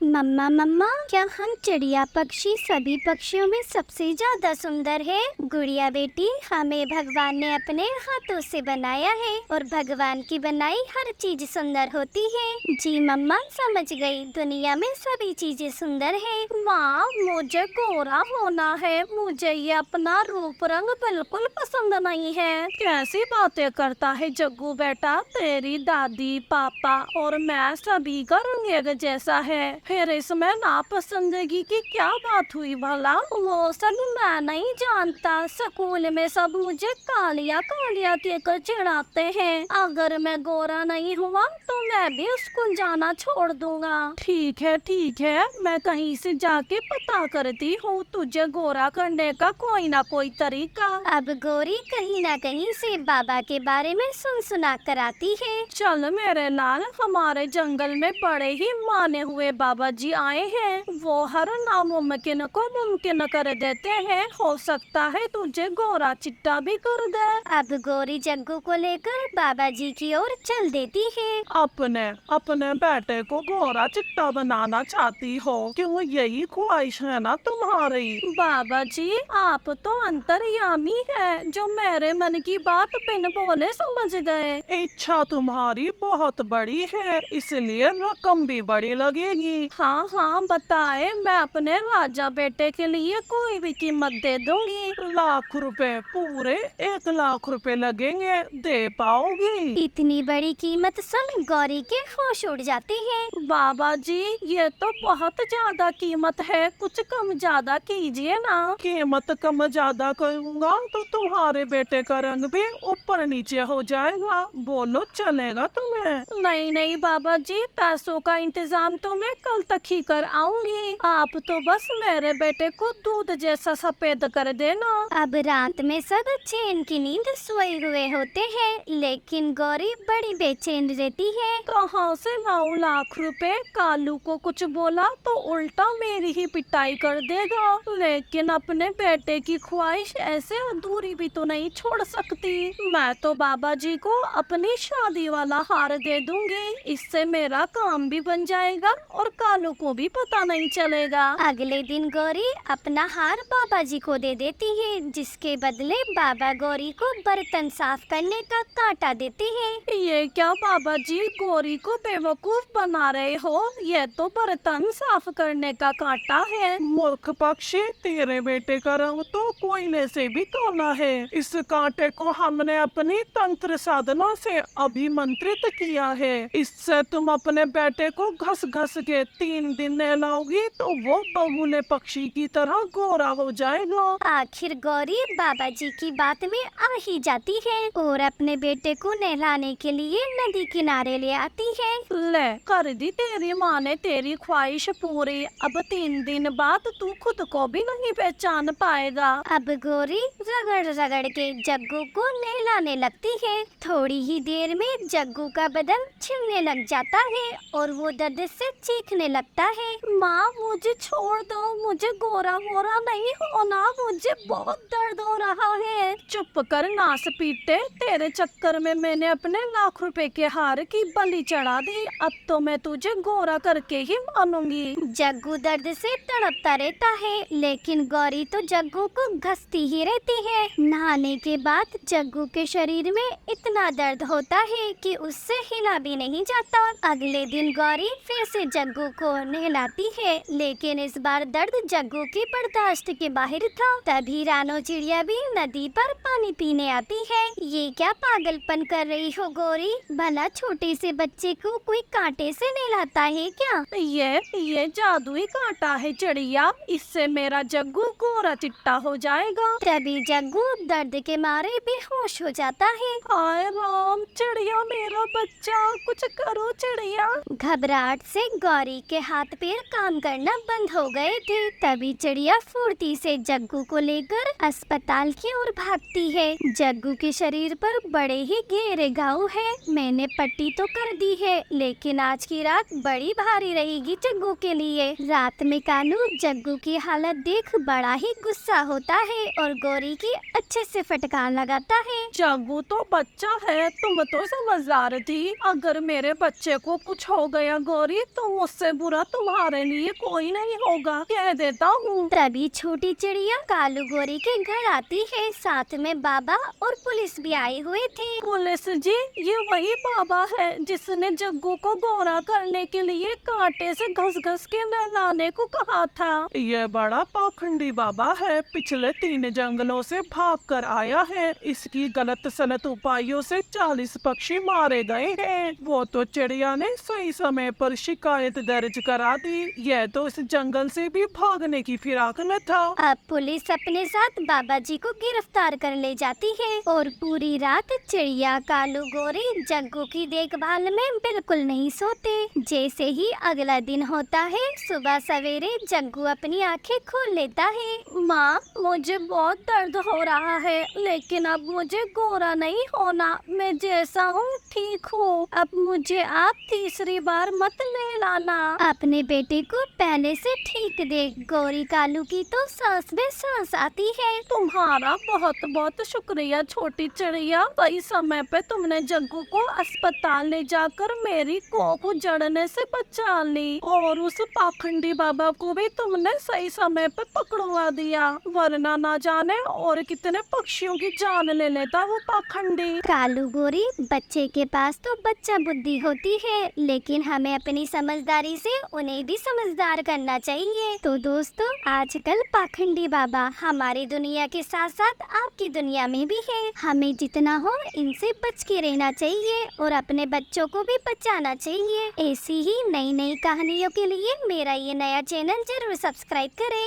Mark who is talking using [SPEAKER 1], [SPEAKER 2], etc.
[SPEAKER 1] मम्मा मम्मा, क्या हम चिड़िया पक्षी सभी पक्षियों में सबसे ज्यादा सुंदर है? गुड़िया बेटी, हमें भगवान ने अपने हाथों से बनाया है और भगवान की बनाई हर चीज सुंदर होती है। जी मम्मा, समझ गई, दुनिया में सभी चीजें सुंदर है।
[SPEAKER 2] माँ, मुझे गोरा होना है। मुझे ये अपना रूप रंग बिल्कुल पसंद नहीं है। कैसी बातें करता है जग्गू बेटा, तेरी दादी पापा और मैं सभी का रंग एक जैसा है। फिर इसमें नापसंदगी की क्या बात हुई भला? वो सब मैं नहीं जानता। स्कूल में सब मुझे कालिया कालिया कहकर चिढ़ाते हैं। अगर मैं गोरा नहीं हुआ तो मैं भी स्कूल जाना छोड़ दूंगा। ठीक है, मैं कहीं से जाके पता करती हूँ तुझे गोरा करने का कोई ना कोई तरीका।
[SPEAKER 1] अब गोरी कहीं ना कहीं से बाबा के बारे में सुना कर आती है।
[SPEAKER 2] चल मेरे लाल, हमारे जंगल में बड़े ही माने हुए बाबा जी आए हैं। वो हर नामुमकिन को मुमकिन कर देते हैं। हो सकता है तुझे गोरा चिट्टा भी कर दे।
[SPEAKER 1] अब गोरी जग्गू को लेकर बाबा जी की ओर चल देती है।
[SPEAKER 3] अपने अपने बेटे को गोरा चिट्टा बनाना चाहती हो? क्यों, यही ख्वाहिश है ना तुम्हारी?
[SPEAKER 2] बाबा जी, आप तो अंतर्यामी है जो मेरे मन की बात बिन बोले समझ गए।
[SPEAKER 3] इच्छा तुम्हारी बहुत बड़ी है, इसलिए रकम भी बड़ी लगेगी।
[SPEAKER 2] हाँ, बताए, मैं अपने राजा बेटे के लिए कोई भी कीमत दे दूंगी।
[SPEAKER 3] लाख रुपए, पूरे 1 लाख रुपए लगेंगे, दे पाओगी?
[SPEAKER 1] इतनी बड़ी कीमत सुन गौरी के होश उड़ जाते हैं।
[SPEAKER 2] बाबा जी, ये तो बहुत ज्यादा कीमत है, कुछ कम ज्यादा कीजिए ना।
[SPEAKER 3] कीमत कम ज्यादा करूँगा तो तुम्हारे बेटे का रंग भी ऊपर नीचे हो जाएगा। बोलो, चलेगा तुम्हें?
[SPEAKER 2] नहीं बाबा जी, पैसों का इंतजाम तो मैं कल तक ही कर आऊंगी। आप तो बस मेरे बेटे को दूध जैसा सफेद कर देना।
[SPEAKER 1] अब रात में सब चैन की नींद सोए हुए होते हैं, लेकिन गौरी बड़ी बेचैन रहती है।
[SPEAKER 2] कहाँ से लाऊं लाख रुपए? कालू को कुछ बोला तो उल्टा मेरी ही पिटाई कर देगा। लेकिन अपने बेटे की ख्वाहिश ऐसे अधूरी भी तो नहीं छोड़ सकती। मैं तो बाबा जी को अपनी शादी वाला हार दे दूंगी। इससे मेरा काम भी बन जाएगा और कालू को भी पता नहीं चलेगा।
[SPEAKER 1] अगले दिन गौरी अपना हार बाबा जी को दे देती है, जिसके बदले बाबा गौरी को बर्तन साफ करने का कांटा देते हैं।
[SPEAKER 2] ये क्या बाबा जी, गौरी को बेवकूफ बना रहे हो? ये तो बर्तन साफ करने का कांटा है।
[SPEAKER 3] मूर्ख पक्षी, तेरे बेटे का रंग तो कोयले से भी काला है। इस कांटे को हमने अपनी तंत्र साधना से अभिमंत्रित किया है। इससे तुम अपने बेटे को घस घस के 3 दिन नहलाओगी तो वो बगुले पक्षी की तरह गोरा हो जाएगा।
[SPEAKER 1] आखिर गौरी बाबा जी की बात में आ ही जाती है और अपने बेटे को नहलाने के लिए नदी किनारे ले आती है।
[SPEAKER 2] ले, कर दी तेरी माँ ने तेरी ख्वाहिश पूरी। अब 3 दिन बाद तू खुद को भी नहीं पहचान पाएगा।
[SPEAKER 1] अब गौरी रगड़ रगड़ के जग्गू को नहलाने लगती है। थोड़ी ही देर में जग्गू का बदन छिलने लग जाता है और वो दर्द से चीखने लगता है।
[SPEAKER 2] माँ, मुझे छोड़ दो, मुझे गोरा गोरा नहीं होना, मुझे बहुत दर्द हो रहा है। चुप कर नास पीटे, तेरे चक्कर में मैंने अपने लाख रुपए के हार की बलि चढ़ा दी। अब तो मैं तुझे गोरा करके ही मानूंगी।
[SPEAKER 1] जग्गू दर्द से तड़पता रहता है, लेकिन गौरी तो जग्गू को घसती ही रहती है। नहाने के बाद जग्गू के शरीर में इतना दर्द होता है कि उससे हिला भी नहीं जाता। अगले दिन गौरी फिर से जग्गू को नहलाती है, लेकिन इस बार दर्द जग्गू की बर्दाश्त के बाहर था। तभी रानो चिड़िया भी नदी पर पानी पीने आती है। ये क्या पागलपन कर रही हो गौरी? भला छोटे से बच्चे को कोई कांटे से नहलाता है क्या?
[SPEAKER 2] ये जादुई कांटा है चिड़िया, इससे मेरा जग्गू गोरा चिट्टा हो जाएगा।
[SPEAKER 1] तभी जग्गू दर्द के मारे बेहोश हो जाता है।
[SPEAKER 2] हाय राम, चिड़िया मेरा बच्चा, कुछ करो चिड़िया।
[SPEAKER 1] घबराहट से गौरी के हाथ पैर काम करना बंद हो गए थे। तभी चिड़िया फुर्ती से जग्गू को लेकर अस्पताल की ओर भागती है। जग्गू के शरीर पर बड़े ही गहरे घाव है। मैंने पट्टी तो कर दी है, लेकिन आज की रात बड़ी भारी रहेगी जग्गू के लिए। रात में कानू जग्गू की हालत देख बड़ा ही गुस्सा होता है और गौरी की अच्छे से फटकार लगाता है।
[SPEAKER 2] जग्गू तो बच्चा है, तुम तो समझदार थी। अगर मेरे बच्चे को कुछ हो गया गौरी तो मुझसे बुरा तुम्हारे लिए कोई नहीं होगा, कह देता हूँ।
[SPEAKER 1] तभी छोटी चिड़िया कालू गोरी के घर आती है। साथ में बाबा और पुलिस भी आए हुए थे।
[SPEAKER 2] पुलिस जी, ये वही बाबा है जिसने जग्गू को गोरा करने के लिए कांटे से घस घस के नहलाने को कहा था।
[SPEAKER 3] ये बड़ा पाखंडी बाबा है, पिछले 3 जंगलों से भाग कर आया है। इसकी गलत सलत उपायों से 40 पक्षी मारे गए हैं। वो तो चिड़िया ने सही समय पर शिकायत दर्ज करा दी। यह तो इस जंगल से भी भागने की फिराक में था।
[SPEAKER 1] अब पुलिस अपने साथ बाबा जी को गिरफ्तार कर ले जाती है और पूरी रात चिड़िया कालू गोरी जग्गू की देखभाल में बिल्कुल नहीं सोते। जैसे ही अगला दिन होता है, सुबह सवेरे जग्गू अपनी आंखें खोल लेता है।
[SPEAKER 2] माँ, मुझे बहुत दर्द हो रहा है, लेकिन अब मुझे गोरा नहीं होना। मैं जैसा हूँ ठीक हूँ। अब मुझे आप तीसरी बार मत ले लाना।
[SPEAKER 1] अपने बेटे को पहले से ठीक देख गोरी कालू की तो सांस में सांस आती है।
[SPEAKER 2] तुम्हारा बहुत बहुत शुक्रिया छोटी चिड़िया। सही समय पे तुमने जग्गू को अस्पताल ले जाकर मेरी कोख उजड़ने से बचा ली, और उस पाखंडी बाबा को भी तुमने सही समय पे पकड़वा दिया, वरना ना जाने और कितने पक्षियों की जान ले लेता वो पाखंडी।
[SPEAKER 1] कालू गोरी, बच्चे के पास तो बच्चा बुद्धि होती है, लेकिन हमें अपनी समझदारी से उन्हें भी समझदार करना चाहिए। तो दोस्तों, आजकल पाखंडी बाबा हमारी दुनिया के साथ साथ आपकी दुनिया में भी है। हमें जितना हो इनसे बच के रहना चाहिए और अपने बच्चों को भी बचाना चाहिए। ऐसी ही नई नई कहानियों के लिए मेरा ये नया चैनल जरूर सब्सक्राइब करें।